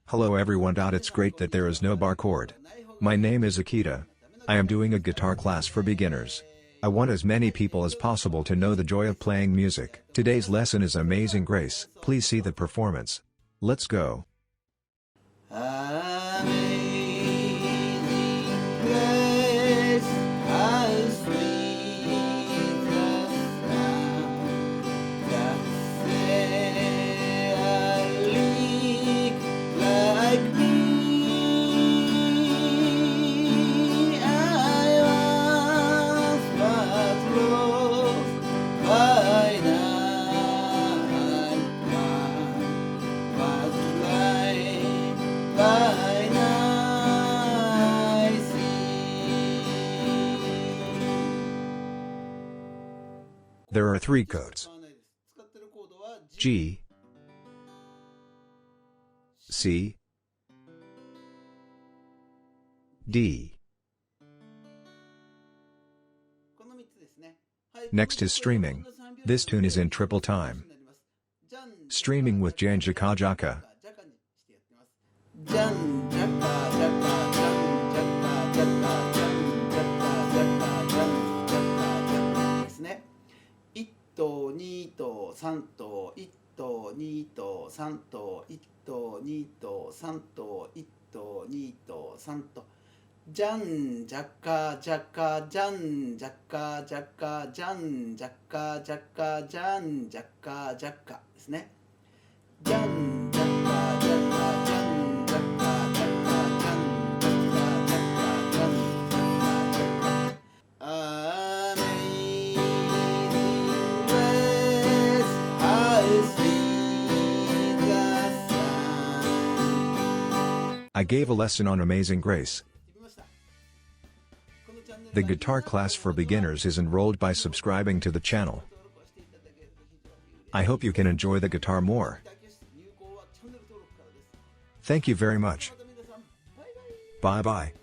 Hello everyone. It's great that there is no bar chord. My name is Akita. I am doing a guitar class for beginners. I want as many people as possible to know the joy of playing music. Today's lesson is Amazing Grace. Please see the performance. Let's go. Amazing grace, how sweet the sound that saved a wretch like me. I once was lost, but now I'm found. Was blind, but now I see. There are 3 codes: 使ってるコードは G, C, D. この3つですね。はい、 Next is streaming. This tune is in triple time. Streaming with Jan Jaka Jaka. ジャンジャカジャカジャンジャカジャカジャンジャカジャカジャンジャカジャカですね。1と2と3と1と2と3と1と2と3と1と2と3とジャンジャカジャカジャンジャカジャカジャンジャカジャカジャンジャカジャカですね。ジャンジャカジャカジャンジャカジャカジャンジャカジャカジャンジャカジャカ Amazing grace, how sweet the sound. I gave a lesson on Amazing Grace. The guitar class for beginners is enrolled by subscribing to the channel. I hope you can enjoy the guitar more. Thank you very much. Bye bye.